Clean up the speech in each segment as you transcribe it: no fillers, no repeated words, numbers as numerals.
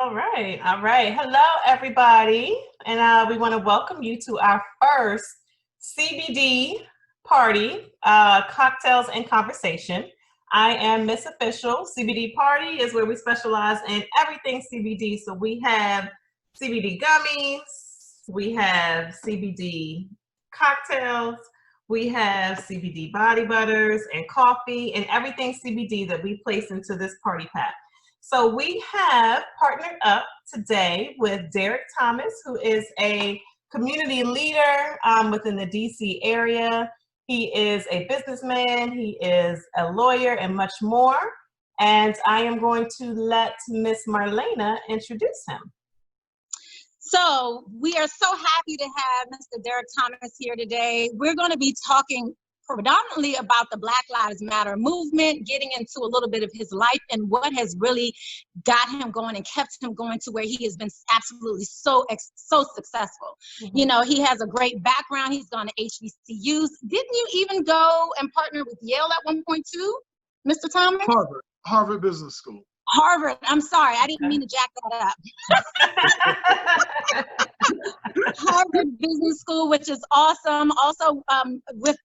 All right, all right. Hello, everybody, and we want to welcome you to our first CBD party, cocktails and conversation. I am Miss Official. CBD Party is where we specialize in everything CBD. So we have CBD gummies, we have CBD cocktails, we have CBD body butters and coffee, and everything CBD that we place into this party pack. So we have partnered up today with Derric Thomas, who is a community leader within the DC area. He is a businessman, he is a lawyer, and much more. And I am going to let Miss Marlena introduce him. So we are so happy to have Mr. Derric Thomas here today. We're going to be talking predominantly about the Black Lives Matter movement, getting into a little bit of his life and what has really got him going and kept him going to where he has been absolutely so successful. Mm-hmm. You know, he has a great background. He's gone to HBCUs. Didn't you even go and partner with Yale at one point too, Mr. Thomas? Harvard Business School. Harvard. I'm sorry. I didn't mean to jack that up. Harvard Business School, which is awesome. Also with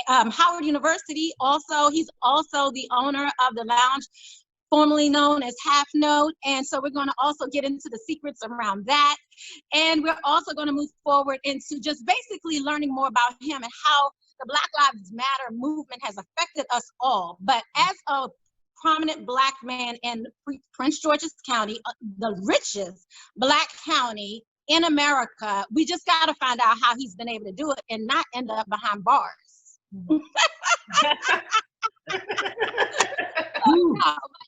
Howard University. Also, he's also the owner of the lounge, formerly known as Half Note. And so we're going to also get into the secrets around that. And we're also going to move forward into just basically learning more about him and how the Black Lives Matter movement has affected us all. But as a prominent Black man in Prince George's County, the richest Black county in America, we just got to find out how he's been able to do it and not end up behind bars.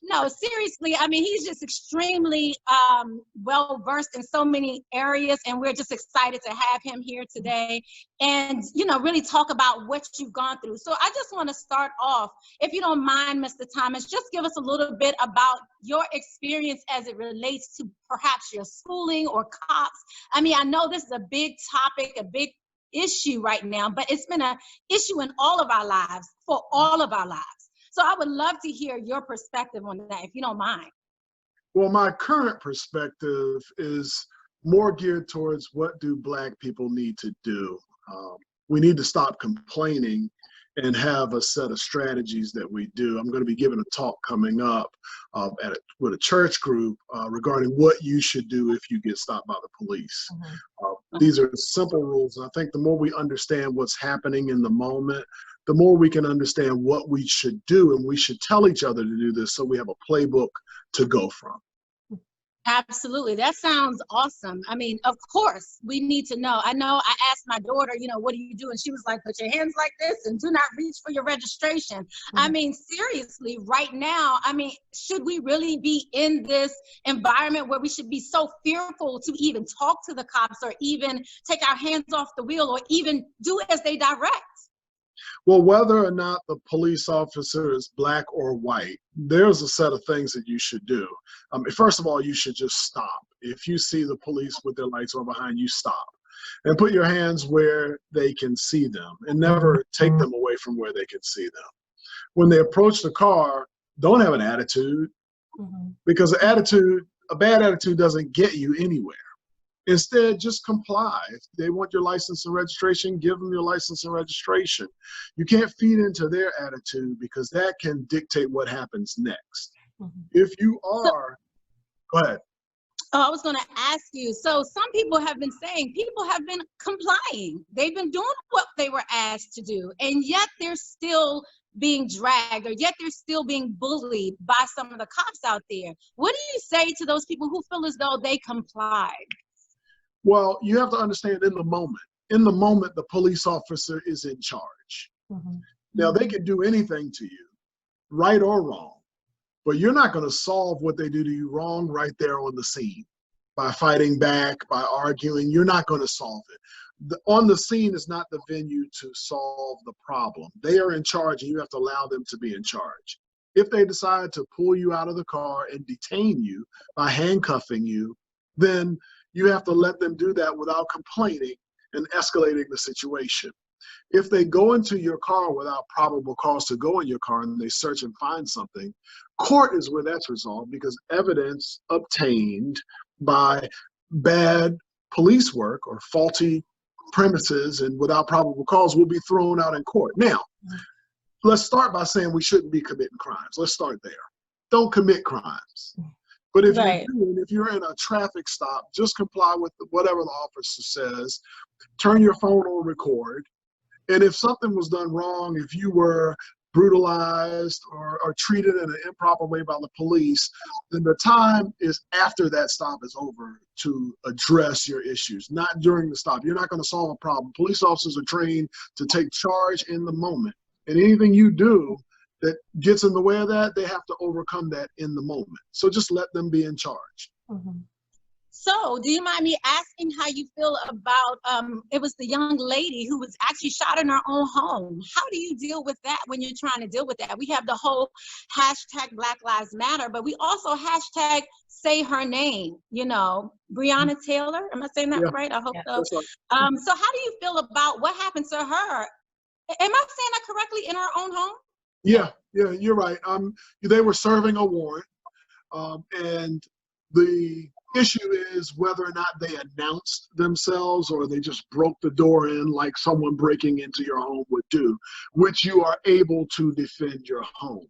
No, seriously, I mean, he's just extremely well versed in so many areas, and we're just excited to have him here today and, you know, really talk about what you've gone through. So I just want to start off, if you don't mind, Mr. Thomas, just give us a little bit about your experience as it relates to perhaps your schooling or cops. I mean, I know this is a big topic, a big issue right now, but it's been an issue in all of our lives, for all of our lives. So I would love to hear your perspective on that, if you don't mind. Well, my current perspective is more geared towards what do Black people need to do. We need to stop complaining and have a set of strategies that we do. I'm going to be giving a talk coming up with a church group regarding what you should do if you get stopped by the police. Mm-hmm. These are simple rules. And I think the more we understand what's happening in the moment, the more we can understand what we should do, and we should tell each other to do this so we have a playbook to go from. Absolutely. That sounds awesome. I mean, of course, we need to know. I know I asked my daughter, you know, what do you do? And she was like, put your hands like this and do not reach for your registration. Mm-hmm. I mean, seriously, right now, I mean, should we really be in this environment where we should be so fearful to even talk to the cops or even take our hands off the wheel or even do as they direct? Well, whether or not the police officer is Black or white, there's a set of things that you should do. First of all, you should just stop. If you see the police with their lights on behind you, stop. And put your hands where they can see them and never take them away from where they can see them. When they approach the car, don't have an attitude, because a bad attitude doesn't get you anywhere. Instead, just comply. If they want your license and registration, give them your license and registration. You can't feed into their attitude because that can dictate what happens next. If you are, go ahead. Oh, I was going to ask you. So some people have been saying people have been complying. They've been doing what they were asked to do, and yet they're still being dragged, or yet they're still being bullied by some of the cops out there. What do you say to those people who feel as though they complied? Well, you have to understand in the moment, the police officer is in charge. Now, they can do anything to you, right or wrong, but you're not going to solve what they do to you wrong right there on the scene. By fighting back, by arguing, you're not going to solve it. On the scene is not the venue to solve the problem. They are in charge, and you have to allow them to be in charge. If they decide to pull you out of the car and detain you by handcuffing you, then you have to let them do that without complaining and escalating the situation. If they go into your car without probable cause to go in your car and they search and find something, Court is where that's resolved because evidence obtained by bad police work or faulty premises and without probable cause will be thrown out in court. Now, let's start by saying we shouldn't be committing crimes. Let's start there. Don't commit crimes. But if Right. you do, and if you're in a traffic stop, just comply with whatever the officer says. Turn your phone on record. And if something was done wrong, if you were brutalized or treated in an improper way by the police, then the time is after that stop is over to address your issues, not during the stop. You're not going to solve a problem. Police officers are trained to take charge in the moment. And anything you do that gets in the way of that, they have to overcome that in the moment. So just let them be in charge. Mm-hmm. So, do you mind me asking how you feel about, it was the young lady who was actually shot in her own home. How do you deal with that when you're trying to deal with that? We have the whole hashtag Black Lives Matter, but we also hashtag say her name, you know, Breonna Taylor. Am I saying that right? I hope so. That's right. So how do you feel about what happened to her? Am I saying that correctly, in her own home? Yeah, you're right. They were serving a warrant, and the issue is whether or not they announced themselves or they just broke the door in like someone breaking into your home would do, which you are able to defend your home.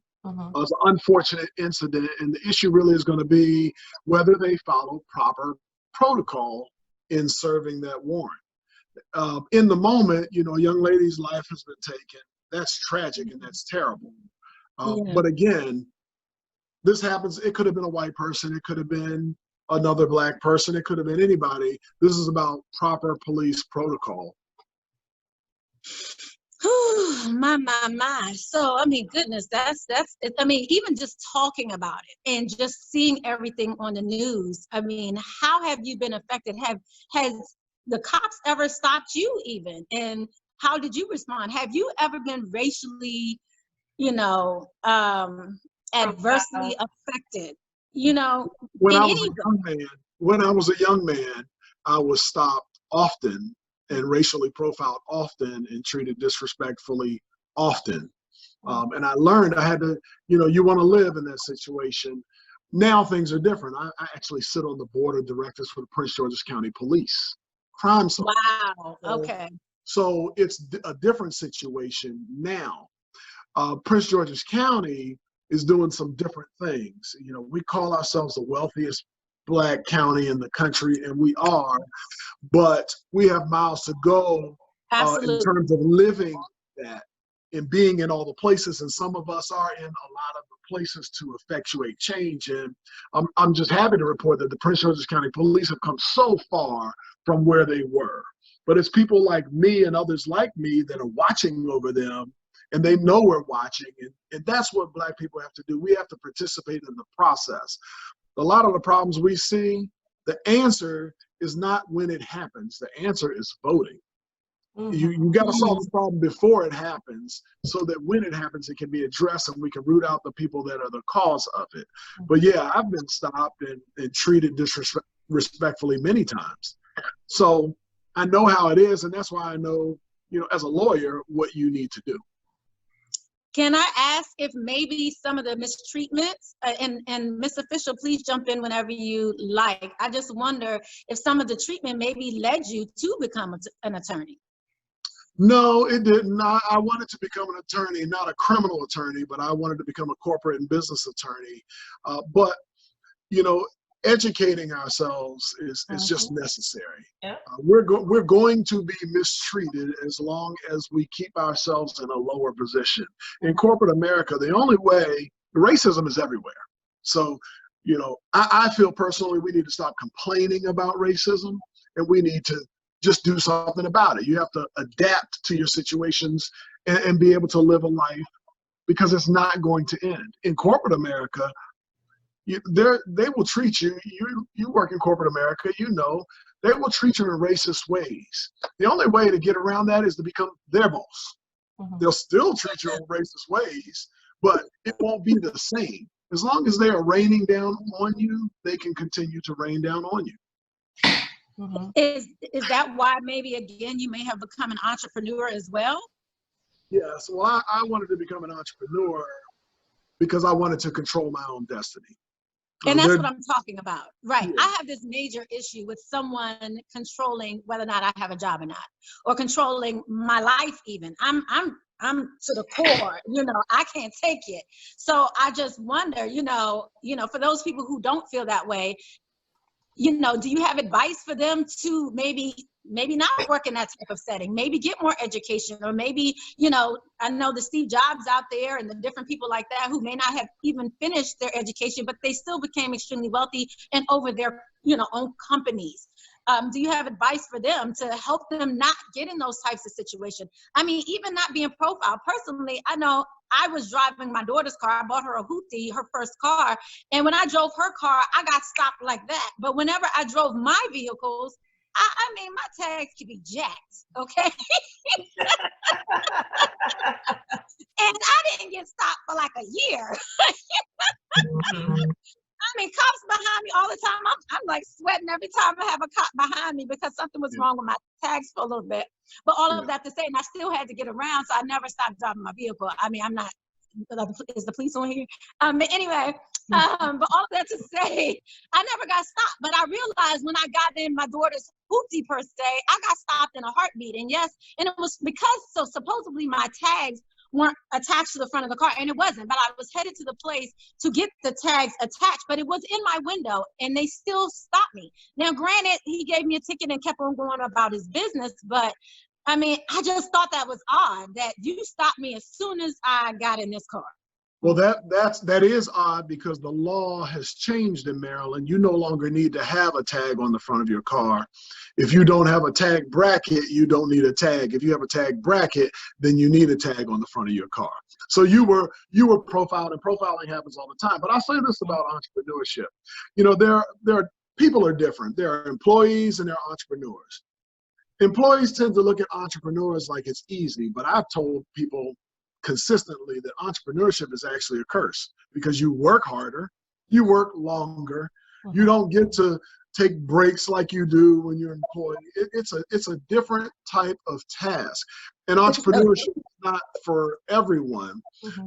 It's an unfortunate incident, and the issue really is going to be whether they follow proper protocol in serving that warrant. In the moment, you know, a young lady's life has been taken. That's tragic and that's terrible. But again, this happens. It could have been a white person. It could have been another Black person. It could have been anybody. This is about proper police protocol. My. So, I mean, goodness, that's it. I mean, even just talking about it and just seeing everything on the news. I mean, how have you been affected? Has the cops ever stopped you even? And how did you respond? Have you ever been racially, you know, adversely affected? You know, when I was a young man, I was stopped often and racially profiled often and treated disrespectfully often. And I learned I had to, you know, you want to live in that situation. Now things are different. I actually sit on the board of directors for the Prince George's County Police Crime Cell. Wow. Okay. So it's a different situation now. Prince George's County is doing some different things. You know, we call ourselves the wealthiest Black county in the country, and we are, but we have miles to go in terms of living that and being in all the places. And some of us are in a lot of the places to effectuate change. And I'm just happy to report that the Prince George's County Police have come so far from where they were. But it's people like me and others like me that are watching over them, and they know we're watching. And that's what Black people have to do. We have to participate in the process. A lot of the problems we see, the answer is not when it happens. The answer is voting. You got to solve the problem before it happens so that when it happens, it can be addressed and we can root out the people that are the cause of it. But yeah, I've been stopped and treated disrespectfully many times. So I know how it is, and that's why I know, you know, as a lawyer, what you need to do. Can I ask if maybe some of the mistreatments, and Ms. Official, please jump in whenever you like. I just wonder if some of the treatment maybe led you to become an attorney. No, it didn't. I wanted to become an attorney, not a criminal attorney, but I wanted to become a corporate and business attorney. But, you know, educating ourselves is just necessary. Yeah. We're going to be mistreated as long as we keep ourselves in a lower position. In corporate America, the only way, racism is everywhere. So, you know, I feel personally we need to stop complaining about racism, and we need to just do something about it. You have to adapt to your situations and be able to live a life, because it's not going to end. In corporate America, they will treat you, you work in corporate America, you know, they will treat you in racist ways. The only way to get around that is to become their boss. They'll still treat you in racist ways, but it won't be the same. As long as they are raining down on you, they can continue to rain down on you. Is that why maybe again you may have become an entrepreneur as well? Yes, well, I wanted to become an entrepreneur because I wanted to control my own destiny. And that's what I'm talking about. Right. Yeah. I have this major issue with someone controlling whether or not I have a job or not, or controlling my life even. I'm to the core, I can't take it. So I just wonder, for those people who don't feel that way, do you have advice for them to maybe not work in that type of setting, maybe get more education, or maybe, I know the Steve Jobs out there and the different people like that who may not have even finished their education, but they still became extremely wealthy and over their, own companies. Do you have advice for them to help them not get in those types of situations? I mean, even not being profiled. Personally, I know I was driving my daughter's car. I bought her a Houthi, her first car. And when I drove her car, I got stopped like that. But whenever I drove my vehicles, I mean, my tags could be jacked, okay? And I didn't get stopped for like a year. I mean, cops behind me all the time. I'm like sweating every time I have a cop behind me because something was wrong with my tags for a little bit. But all of that to say, and I still had to get around, so I never stopped driving my vehicle. I mean, I'm not, is the police on here? But anyway, but all of that to say, I never got stopped. But I realized when I got in my daughter's Houthi per se, I got stopped in a heartbeat. And yes, and it was because, so supposedly my tags weren't attached to the front of the car, and it wasn't, but I was headed to the place to get the tags attached, but it was in my window, and they still stopped me. Now, granted, he gave me a ticket and kept on going about his business, but I mean, I just thought that was odd that you stopped me as soon as I got in this car. Well, that is odd because the law has changed in Maryland. You no longer need to have a tag on the front of your car. If you don't have a tag bracket, you don't need a tag. If you have a tag bracket, then you need a tag on the front of your car. So you were profiled, and profiling happens all the time. But I'll say this about entrepreneurship. People are different. There are employees and there are entrepreneurs. Employees tend to look at entrepreneurs like it's easy, but I've told people consistently that entrepreneurship is actually a curse because you work harder, you work longer, you don't get to take breaks like you do when you're employed. It's a different type of task. And entrepreneurship is not for everyone.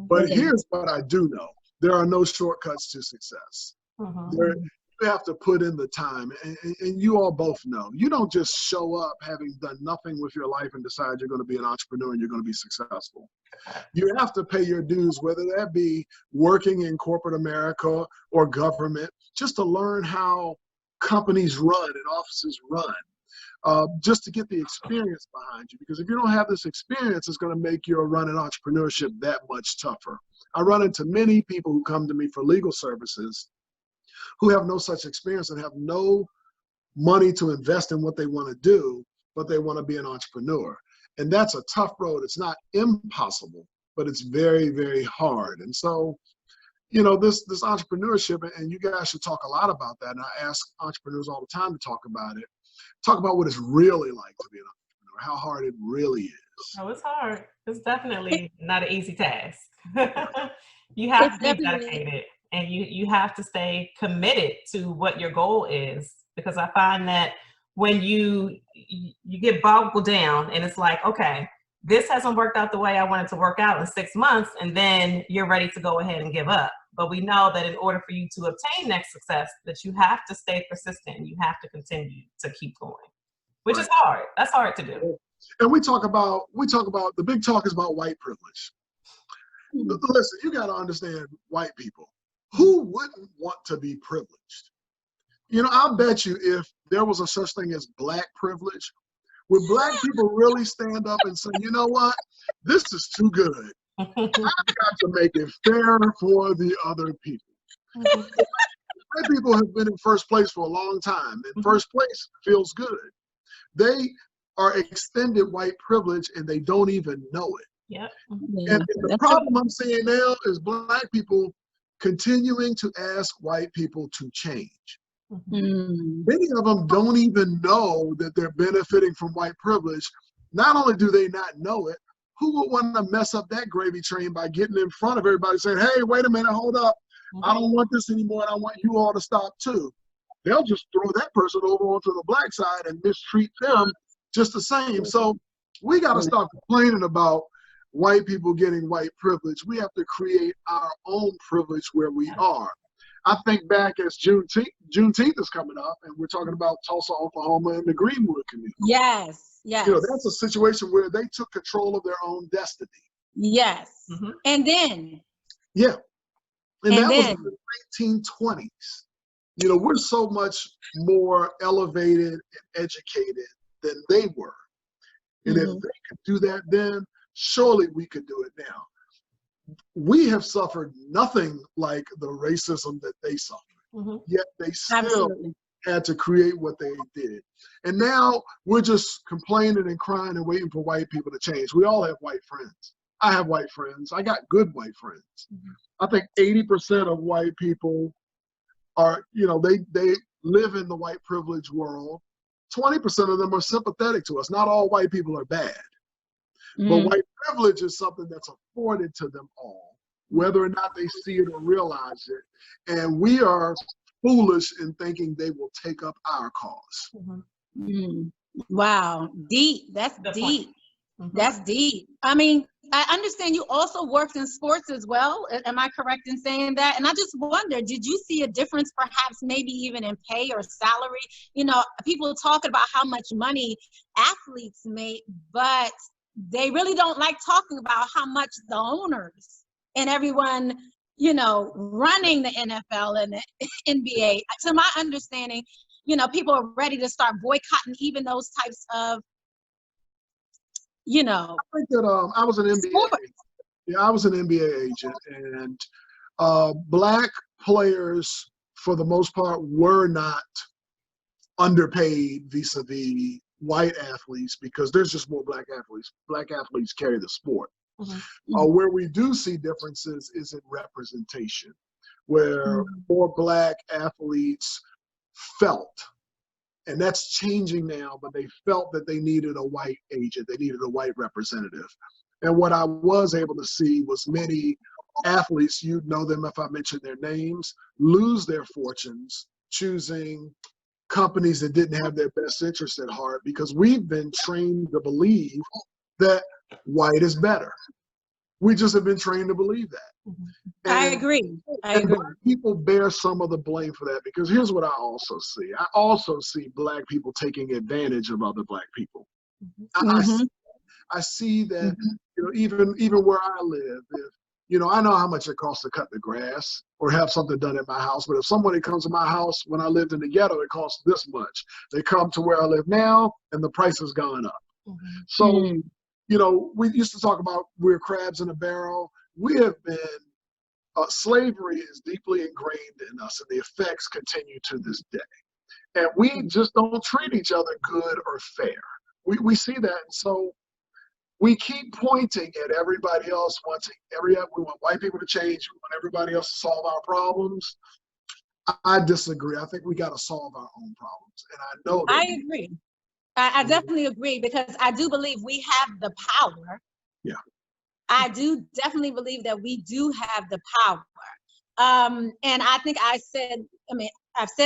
But here's what I do know. There are no shortcuts to success. You have to put in the time, and you all both know. You don't just show up having done nothing with your life and decide you're going to be an entrepreneur and you're going to be successful. You have to pay your dues, whether that be working in corporate America or government, just to learn how companies run and offices run, just to get the experience behind you. Because if you don't have this experience, it's going to make your run in entrepreneurship that much tougher. I run into many people who come to me for legal services who have no such experience and have no money to invest in what they want to do, but they want to be an entrepreneur. And that's a tough road. It's not impossible, but it's very, very hard. And so, this entrepreneurship, and you guys should talk a lot about that. And I ask entrepreneurs all the time to talk about it. Talk about what it's really like to be an entrepreneur, how hard it really is. Oh, it's hard. It's definitely not an easy task. You have to be dedicated. And you have to stay committed to what your goal is, because I find that when you get boggled down and it's like, okay, this hasn't worked out the way I wanted to work out in 6 months, and then you're ready to go ahead and give up. But we know that in order for you to obtain next success, that you have to stay persistent and you have to continue to keep going, which is hard. That's hard to do. And we talk about the big talk is about white privilege. Listen, you got to understand white people. Who wouldn't want to be privileged? I'll bet you if there was a such thing as black privilege, would black people really stand up and say, you know what, this is too good. I've got to make it fair for the other people. White people have been in first place for a long time, and first place feels good. They are extended white privilege and they don't even know it. Yep. And the problem I'm seeing now is black people continuing to ask white people to change. Many of them don't even know that they're benefiting from white privilege. Not only do they not know it, who would want to mess up that gravy train by getting in front of everybody saying, hey, wait a minute, hold up. I don't want this anymore, and I want you all to stop too. They'll just throw that person over onto the black side and mistreat them just the same. So we got to stop complaining about white people getting white privilege. We have to create our own privilege where we are. I think back as Juneteenth is coming up, and we're talking about Tulsa, Oklahoma, and the Greenwood community. Yes, yes. You know, that's a situation where they took control of their own destiny. Yes. And then. Yeah. And that then, was in the 1920s. You know, we're so much more elevated and educated than they were. And if they could do that then, surely we could do it now. We have suffered nothing like the racism that they suffered, yet they still had to create what they did. And now we're just complaining and crying and waiting for white people to change. We all have white friends. I have white friends. I got good white friends. I think 80% of white people are, you know, they live in the white privilege world. 20% of them are sympathetic to us. Not all white people are bad. But white privilege is something that's afforded to them all, whether or not they see it or realize it. And we are foolish in thinking they will take up our cause. Wow, deep. That's deep. That's deep. I mean, I understand you also worked in sports as well. Am I correct in saying that? And I just wonder, did you see a difference perhaps maybe even in pay or salary? You know, people talking about how much money athletes make, but they really don't like talking about how much the owners and everyone, you know, running the NFL and the NBA, to my understanding, you know, people are ready to start boycotting even those types of, you know. I think that I was an NBA agent. Yeah, I was an NBA agent, and Black players, for the most part, were not underpaid vis-a-vis white athletes because there's just more Black athletes. Black athletes carry the sport. Where we do see differences is in representation, where more Black athletes felt, and that's changing now, but they felt that they needed a white agent, they needed a white representative. And what I was able to see was many athletes, you'd know them if I mentioned their names, lose their fortunes choosing companies that didn't have their best interest at heart, because we've been trained to believe that white is better. We just have been trained to believe that. I agree. Black people bear some of the blame for that, because here's what I also see. I also see Black people taking advantage of other Black people. I see that, you know, even where I live, if, you know, I know how much it costs to cut the grass or have something done at my house, but if somebody comes to my house when I lived in the ghetto, it costs this much. They come to where I live now, and the price has gone up. So, you know, we used to talk about we're crabs in a barrel. We have been, slavery is deeply ingrained in us, and the effects continue to this day. And we just don't treat each other good or fair. We see that, and so we keep pointing at everybody else, we want white people to change, we want everybody else to solve our problems. I disagree. I think we got to solve our own problems, and I know that. I agree. I definitely agree, because I do believe we have the power. Yeah. I do definitely believe that we do have the power. And I think I've said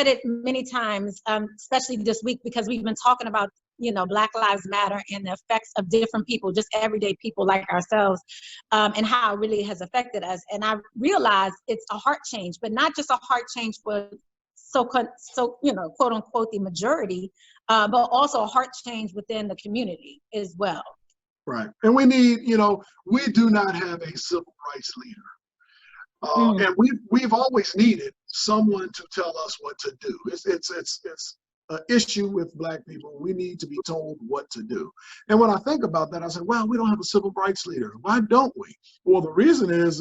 it many times, especially this week, because we've been talking about, you know, Black Lives Matter and the effects of different people, just everyday people like ourselves, and how it really has affected us. And I realize it's a heart change, but not just a heart change for so you know, quote unquote, the majority, but also a heart change within the community as well. Right. And we need, you know, we do not have a civil rights leader. And we've always needed someone to tell us what to do. It's an issue with Black people. We need to be told what to do. And when I think about that, I say, well, we don't have a civil rights leader. Why don't we? Well, the reason is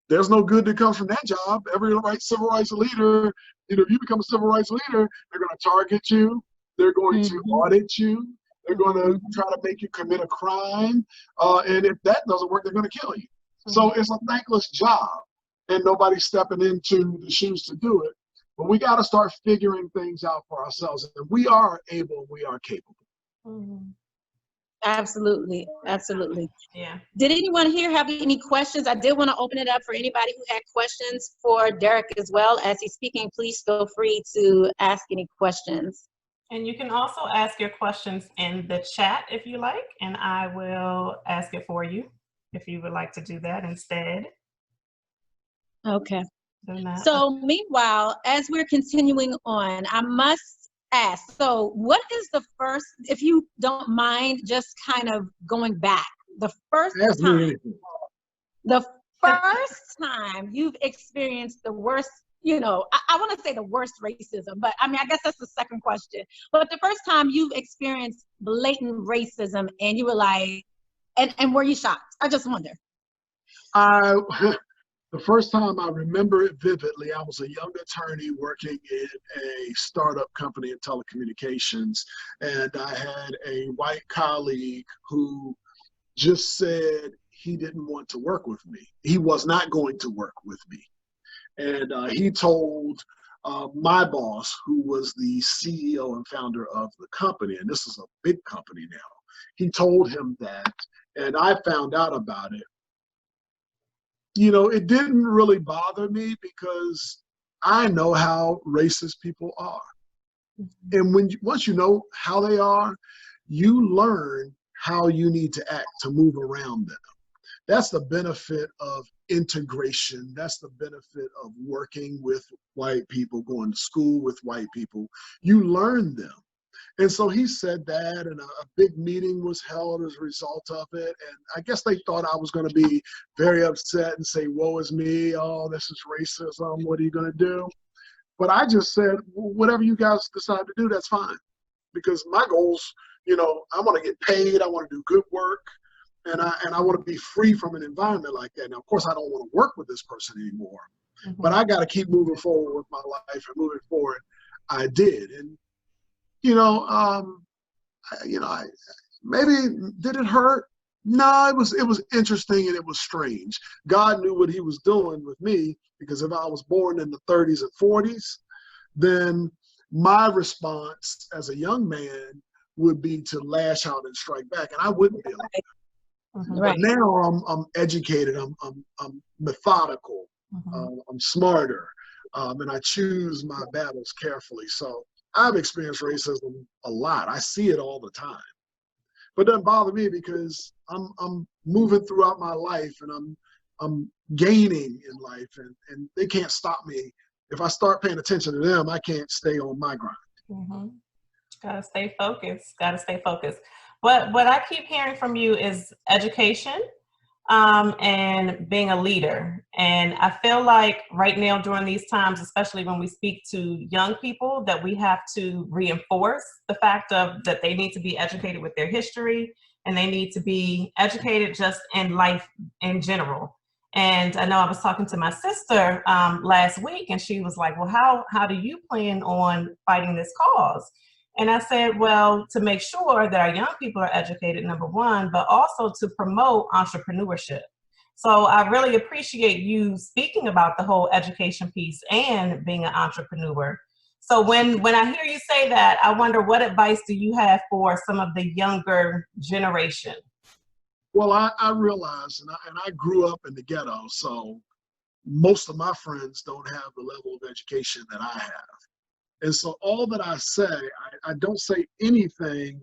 there's no good that comes from that job. Every civil rights leader, you know, if you become a civil rights leader, they're going to target you. They're going to audit you. They're going to try to make you commit a crime. And if that doesn't work, they're going to kill you. So it's a thankless job, and nobody's stepping into the shoes to do it. But we got to start figuring things out for ourselves. And we are able, we are capable. Absolutely. Absolutely. Yeah. Did anyone here have any questions? I did want to open it up for anybody who had questions for Derric as well. As he's speaking, please feel free to ask any questions. And you can also ask your questions in the chat if you like, and I will ask it for you. if you would like to do that instead. Okay. Do that. So meanwhile, as we're continuing on, I must ask, so what is the first, if you don't mind just kind of going back, the first Ask me time, anything. the first time you've experienced the worst, you know, I want to say the worst racism, but I mean, I guess that's the second question. But the first time you've experienced blatant racism and you were like, and were you shocked? I just wonder. The first time I remember it vividly, I was a young attorney working in a startup company in telecommunications, and I had a white colleague who just said he didn't want to work with me. He was not going to work with me. And he told my boss, who was the CEO and founder of the company, and this is a big company now, he told him that, and I found out about it. You know, it didn't really bother me because I know how racist people are. And once you know how they are, you learn how you need to act to move around them. That's the benefit of integration. That's the benefit of working with white people, going to school with white people. You learn them. And so he said that, and a big meeting was held as a result of it. And I guess they thought I was going to be very upset and say, woe is me, oh, this is racism, what are you going to do? But I just said, whatever you guys decide to do, that's fine. Because my goals, you know, I want to get paid, I want to do good work, and I want to be free from an environment like that. Now, of course, I don't want to work with this person anymore, but I got to keep moving forward with my life, and moving forward, I did. And maybe did it hurt? No, it was interesting and it was strange. God knew what he was doing with me, because if I was born in the 30s and 40s, then my response as a young man would be to lash out and strike back, and I wouldn't be like that. But now I'm educated, I'm methodical, I'm smarter, and I choose my battles carefully. So I've experienced racism a lot. I see it all the time. But it doesn't bother me because I'm moving throughout my life, and I'm gaining in life, and they can't stop me. If I start paying attention to them, I can't stay on my grind. Gotta stay focused. Gotta stay focused. What I keep hearing from you is education, and being a leader. And I feel like right now during these times, especially when we speak to young people, that we have to reinforce the fact of that they need to be educated with their history, and they need to be educated just in life in general. And I know I was talking to my sister last week, and she was like, well, how do you plan on fighting this cause? And I said, well, to make sure that our young people are educated, number one, but also to promote entrepreneurship. So I really appreciate you speaking about the whole education piece and being an entrepreneur. So when I hear you say that, I wonder, what advice do you have for some of the younger generation? Well, I realize, and I grew up in the ghetto, so most of my friends don't have the level of education that I have. And so all that I say, I don't say anything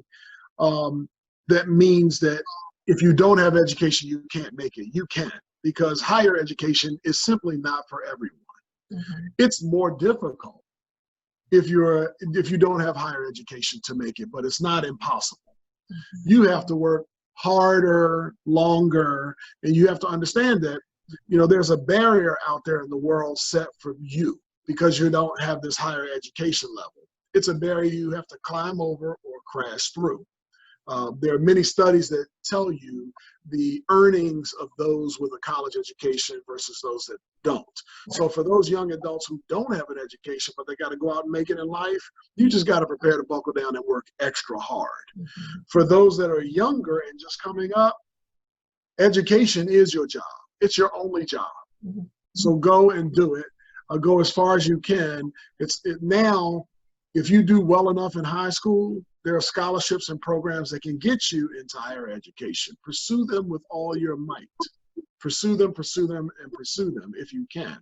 that means that if you don't have education, you can't make it. You can, because higher education is simply not for everyone. It's more difficult if you don't have higher education to make it, but it's not impossible. You have to work harder, longer, and you have to understand that, there's a barrier out there in the world set for you, because you don't have this higher education level. It's a barrier you have to climb over or crash through. There are many studies that tell you the earnings of those with a college education versus those that don't. So for those young adults who don't have an education, but they got to go out and make it in life, you just got to prepare to buckle down and work extra hard. For those that are younger and just coming up, education is your job. It's your only job. So go and do it. Go as far as you can. Now, if you do well enough in high school, there are scholarships and programs that can get you into higher education. Pursue them with all your might. Pursue them, and pursue them if you can.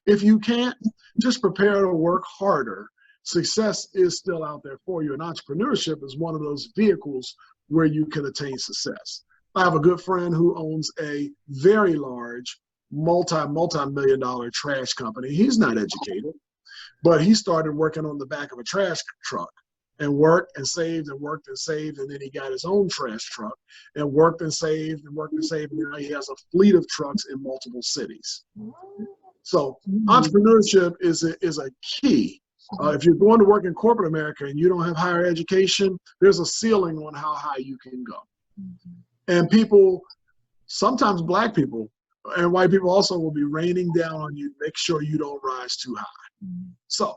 If you can't, just prepare to work harder. Success is still out there for you, and entrepreneurship is one of those vehicles where you can attain success. I have a good friend who owns a very large, multi-million dollar trash company. He's not educated, but he started working on the back of a trash truck and worked and saved and worked and saved. And then he got his own trash truck and worked and saved and worked and saved. And now he has a fleet of trucks in multiple cities. So entrepreneurship is a key. If you're going to work in corporate America and you don't have higher education, there's a ceiling on how high you can go. And people, sometimes Black people and white people also, will be raining down on you to make sure you don't rise too high. So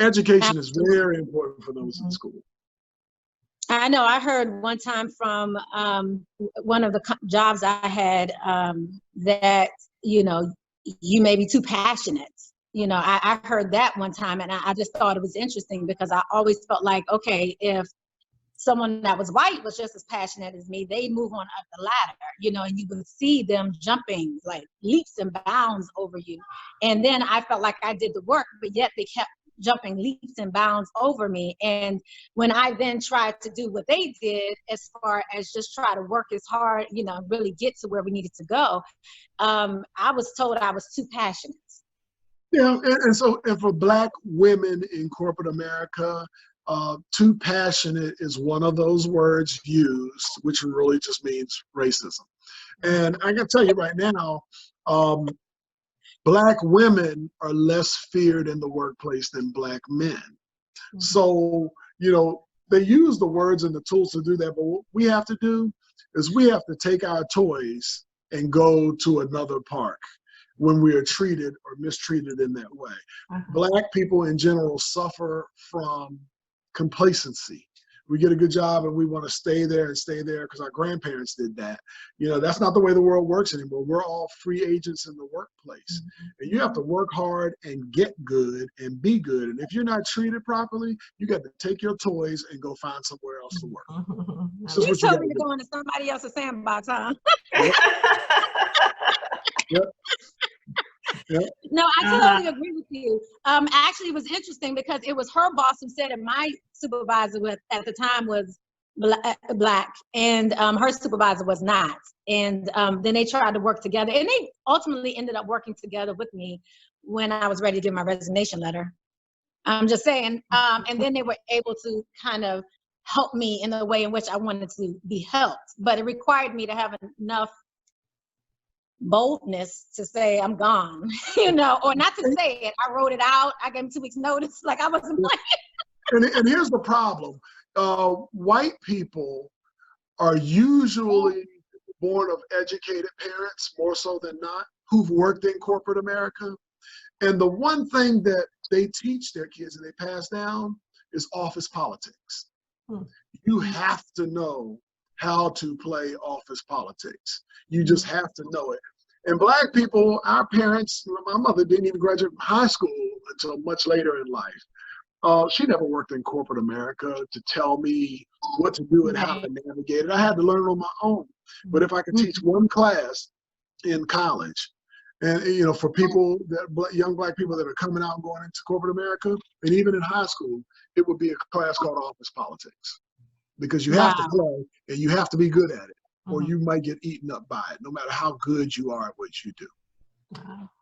education is very important for those in school. I know I heard one time from one of the jobs I had that, you know, you may be too passionate. You know, I heard that one time, and I just thought it was interesting because I always felt like, okay, if someone that was white was just as passionate as me, they move on up the ladder, you know, and you would see them jumping like leaps and bounds over you. And then I felt like I did the work, but yet they kept jumping leaps and bounds over me. And when I then tried to do what they did, as far as just try to work as hard, you know, really get to where we needed to go, I was told I was too passionate. Yeah, and so for Black women in corporate America, too passionate is one of those words used, which really just means racism. And I can tell you right now, Black women are less feared in the workplace than Black men. Mm-hmm. So, you know, they use the words and the tools to do that, but what we have to do is we have to take our toys and go to another park when we are treated or mistreated in that way. Black people in general suffer from complacency. We get a good job and we want to stay there because our grandparents did that. You know, that's not the way the world works anymore. We're all free agents in the workplace. And you have to work hard and get good and be good. And if you're not treated properly, you got to take your toys and go find somewhere else to work. You told me to go into somebody else's sandbox, huh? Yep. Yep. No, I totally agree with you. Actually, it was interesting because it was her boss who said it. My supervisor at the time was Black, and her supervisor was not. And then they tried to work together, and they ultimately ended up working together with me when I was ready to give my resignation letter. I'm just saying. And then they were able to kind of help me in the way in which I wanted to be helped, but it required me to have enough boldness to say I'm gone, you know, or not to say it. I wrote it out. I gave him 2 weeks notice, like I wasn't playing. And here's the problem. White people are usually born of educated parents, more so than not, who've worked in corporate America. And the one thing that they teach their kids and they pass down is office politics. You have to know how to play office politics. You just have to know it. And Black people, our parents, my mother didn't even graduate from high school until much later in life. She never worked in corporate America to tell me what to do and how to navigate it. I had to learn on my own. But if I could teach one class in college, and you know, for people that young Black people that are coming out and going into corporate America, and even in high school, it would be a class called office politics. Because you have to play and you have to be good at it, or you might get eaten up by it, no matter how good you are at what you do.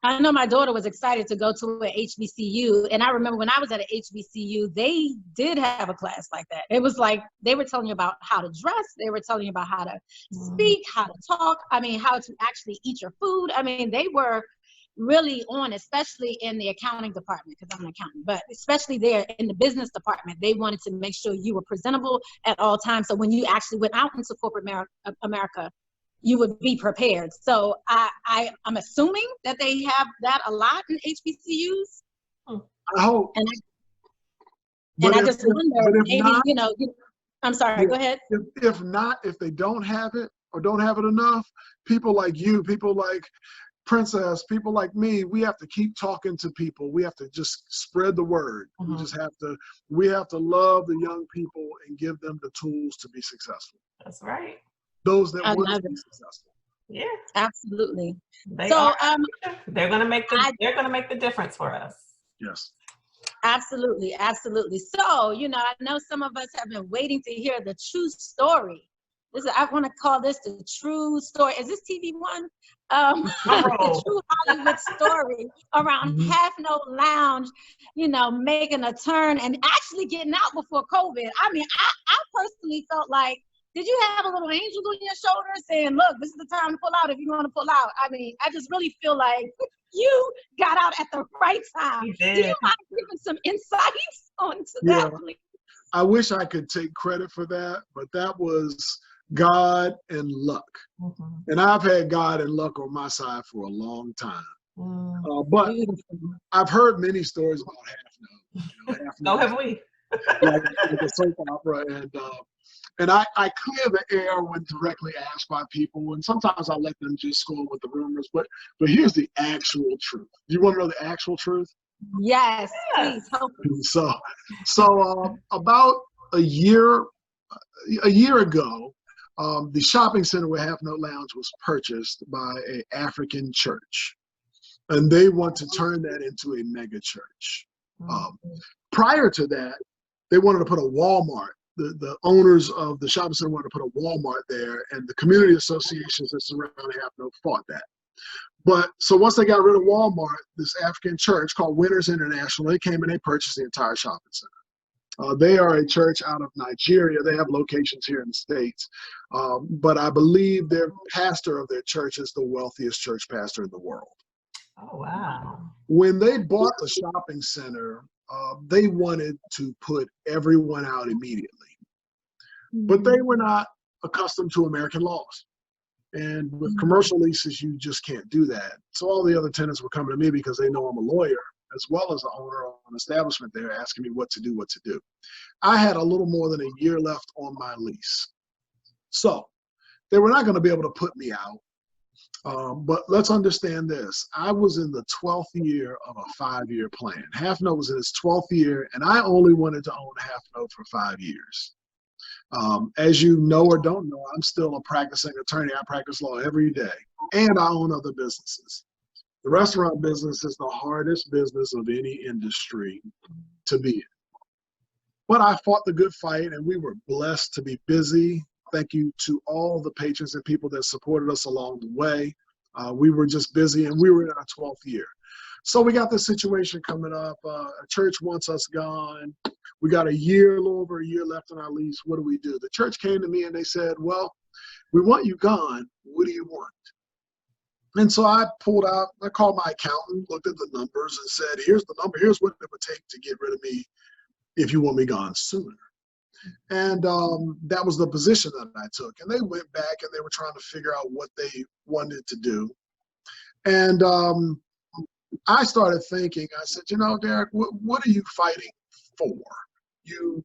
I know my daughter was excited to go to an HBCU, and I remember when I was at an HBCU, they did have a class like that. It was like they were telling you about how to dress, they were telling you about how to speak, how to talk, I mean, how to actually eat your food. I mean, they were really on, especially in the accounting department, because I'm an accountant, but especially there in the business department, they wanted to make sure you were presentable at all times. So when you actually went out into corporate America, you would be prepared. So I'm assuming that they have that a lot in HBCUs. I hope. And I just wonder, maybe, not, you know, I'm sorry, go ahead. If not, if they don't have it or don't have it enough, people like you, people like Princess, people like me, we have to keep talking to people. We have to just spread the word. We have to love the young people and give them the tools to be successful. That's right. Those that want to be successful. Yeah, absolutely. They're gonna make the difference for us. Yes. Absolutely, absolutely. So, you know, I know some of us have been waiting to hear the true story I want to call this the true story. Is this TV One? The true Hollywood story around Half Note Lounge, making a turn and actually getting out before COVID. I mean, I personally felt like, did you have a little angel on your shoulder saying, look, this is the time to pull out if you want to pull out? I mean, I just really feel like you got out at the right time. Do you mind giving some insights onto that, please? I wish I could take credit for that, but that was God and luck. And I've had God and luck on my side for a long time. But I've heard many stories about Half Note. So have we. like a soap opera, and I clear the air when directly asked by people, and sometimes I let them just go with the rumors. But here's the actual truth. Do you want to know the actual truth? Yes, please help us. So about a year ago, the shopping center where Half Note Lounge was purchased by an African church, and they want to turn that into a mega church. Prior to that, they wanted to put a Walmart. The owners of the shopping center wanted to put a Walmart there, and the community associations that surround Half Note fought that. But so once they got rid of Walmart, this African church called Winners International, they came and they purchased the entire shopping center. They are a church out of Nigeria. They have locations here in the States. But I believe their pastor of their church is the wealthiest church pastor in the world. Oh, wow. When they bought the shopping center, they wanted to put everyone out immediately. But they were not accustomed to American laws. And with commercial leases, you just can't do that. So all the other tenants were coming to me because they know I'm a lawyer, as well as the owner of an establishment there, asking me what to do. I had a little more than a year left on my lease. So they were not going to be able to put me out. But let's understand this. I was in the 12th year of a 5-year plan. Half Note was in its 12th year, and I only wanted to own Half Note for 5 years. As you know or don't know, I'm still a practicing attorney. I practice law every day, and I own other businesses. The restaurant business is the hardest business of any industry to be in. But I fought the good fight, and we were blessed to be busy. Thank you to all the patrons and people that supported us along the way. We were just busy, and we were in our 12th year. So we got this situation coming up. A church wants us gone. We got a little over a year left on our lease. What do? The church came to me and they said, well, we want you gone. What do you want? And so I called my accountant, looked at the numbers and said, here's the number. Here's what it would take to get rid of me if you want me gone sooner. And that was the position that I took. And they went back and they were trying to figure out what they wanted to do. And I started thinking, I said, Derric, what are you fighting for? You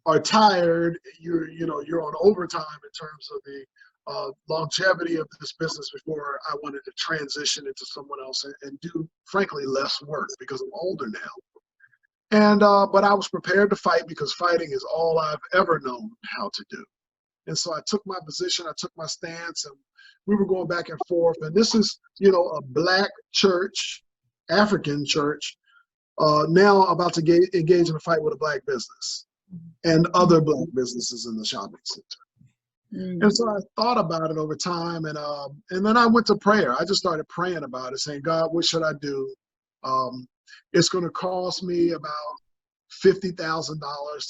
are tired. You're on overtime in terms of the longevity of this business before I wanted to transition into someone else and do, frankly, less work because I'm older now. And but I was prepared to fight because fighting is all I've ever known how to do. And so I took my position, I took my stance, and we were going back and forth. And this is, a Black church, African church, now about to engage in a fight with a Black business and other Black businesses in the shopping center. And so I thought about it over time, and then I went to prayer. I just started praying about it, saying, God, what should I do? It's going to cost me about $50,000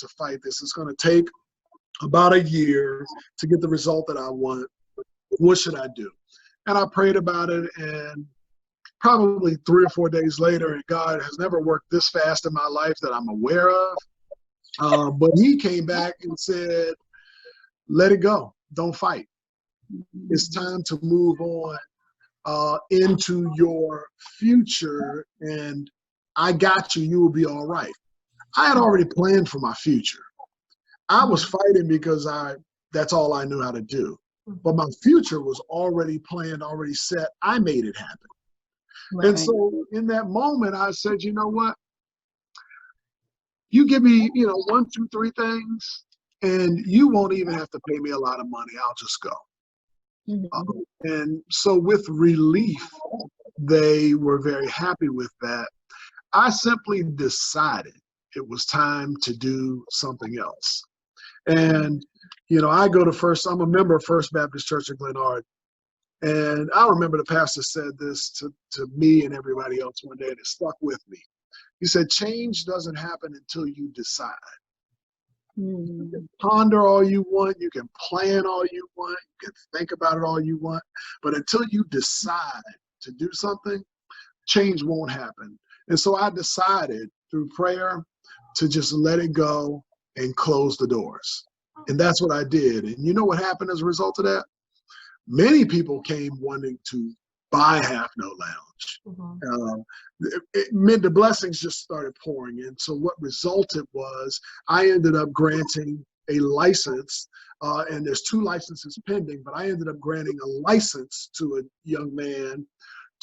to fight this. It's going to take about a year to get the result that I want. What should I do? And I prayed about it, and probably 3 or 4 days later, and God has never worked this fast in my life that I'm aware of. But he came back and said, let it go. Don't fight. It's time to move on into your future, and I got you. You will be all right. I had already planned for my future. I was fighting because that's all I knew how to do. But my future was already planned, already set. I made it happen. Right. And so in that moment, I said, you know what? You give me, 1, 2, 3 things, and you won't even have to pay me a lot of money. I'll just go. And so with relief, they were very happy with that. I simply decided it was time to do something else. And You know, I go to First, I'm a member of First Baptist Church of Glenard. And I remember the pastor said this to me and everybody else one day, and it stuck with me. He said, change doesn't happen until you decide. You can ponder all you want, you can plan all you want, you can think about it all you want, but until you decide to do something, change won't happen. And so I decided through prayer to just let it go and close the doors. And that's what I did. And you know what happened as a result of that? Many people came wanting to buy Half Note Lounge. The blessings just started pouring in. So what resulted was I ended up granting a license, and there's 2 licenses pending, but I ended up granting a license to a young man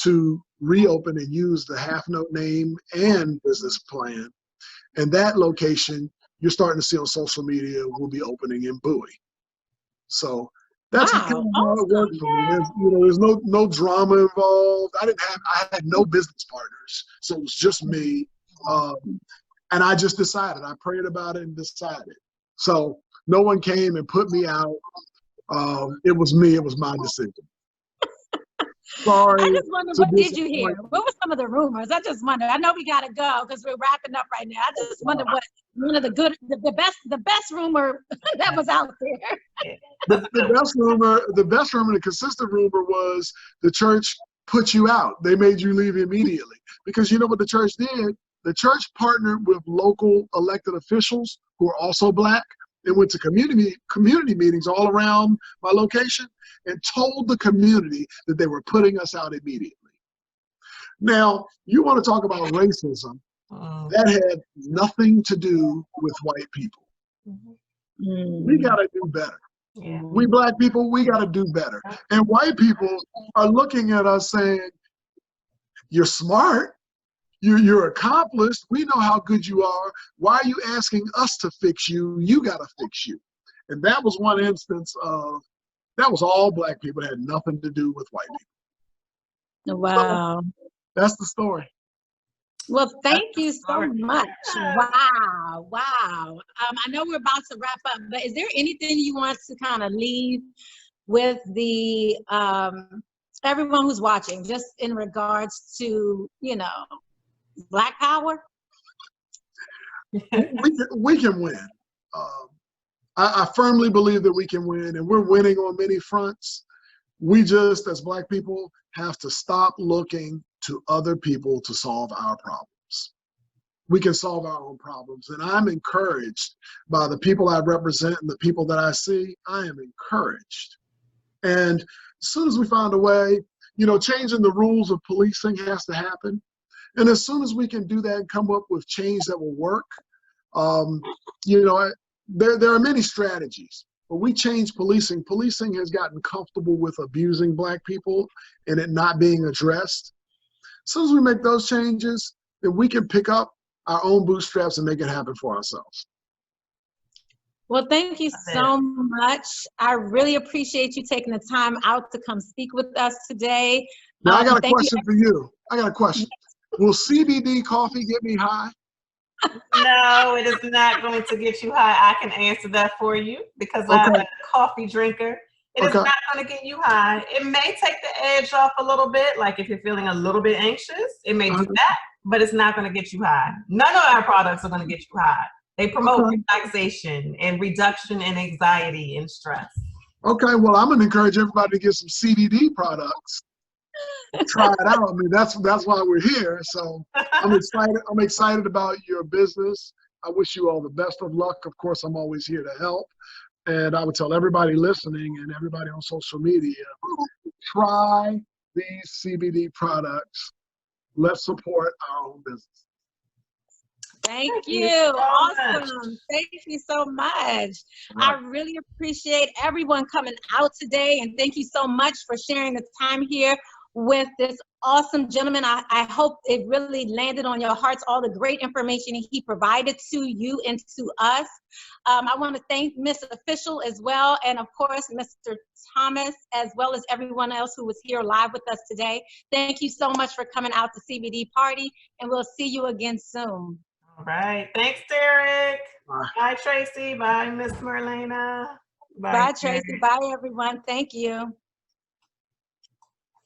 to reopen and use the Half Note name and business plan. And that location, you're starting to see on social media, will be opening in Bowie. So that's kind of how it worked for me. There's no drama involved. I had no business partners, so it was just me. And I just decided. I prayed about it and decided. So no one came and put me out. It was me. It was my decision. Sorry. I just wonder, what did you hear? What were some of the rumors? I just wonder. I know we gotta go because we're wrapping up right now. I just wonder what one of the best rumor that was out there. The best rumor, the consistent rumor was the church put you out. They made you leave immediately. Because you know what the church did? The church partnered with local elected officials who are also Black and went to community meetings all around my location and told the community that they were putting us out immediately. Now, you want to talk about racism, that had nothing to do with white people. We got to do better. Yeah. We Black people, we got to do better. And white people are looking at us saying, you're smart, you're accomplished, we know how good you are. Why are you asking us to fix you? You got to fix you. And that was one instance of, that was all Black people. It had nothing to do with white people. Wow. So, that's the story. Well, thank you so much. Wow. I know we're about to wrap up, but is there anything you want to kind of leave with the everyone who's watching, just in regards to, Black power? We can win. I firmly believe that we can win, and we're winning on many fronts. We just, as Black people, have to stop looking to other people to solve our problems. We can solve our own problems, and I'm encouraged by the people I represent and the people that I see. I am encouraged. And as soon as we find a way, changing the rules of policing has to happen. And as soon as we can do that and come up with change that will work, there are many strategies. But we change policing. Policing has gotten comfortable with abusing Black people and it not being addressed. As soon as we make those changes, then we can pick up our own bootstraps and make it happen for ourselves. Well, thank you so much. I really appreciate you taking the time out to come speak with us today. Now, I got a question for you. I got a question. Will CBD coffee get me high? No, it is not going to get you high. I can answer that for you because I'm a coffee drinker. It is not going to get you high. It may take the edge off a little bit, like if you're feeling a little bit anxious, it may do that, but it's not going to get you high. None of our products are going to get you high. They promote relaxation and reduction in anxiety and stress. Okay, well, I'm going to encourage everybody to get some CBD products. Try it out. I mean, that's why we're here. So I'm excited. I'm excited about your business. I wish you all the best of luck. Of course, I'm always here to help. And I would tell everybody listening and everybody on social media, try these CBD products. Let's support our own business. Thank you. Awesome. Thank you so much. I really appreciate everyone coming out today. And thank you so much for sharing the time here with this awesome gentleman. I hope it really landed on your hearts, all the great information he provided to you and to us. I want to thank Ms. Official as well, and of course, Mr. Thomas, as well as everyone else who was here live with us today. Thank you so much for coming out to CBD Party, and we'll see you again soon. All right. Thanks, Derric. Bye, Tracy. Bye, Miss Marlena. Bye, Tracy. Bye, everyone. Thank you.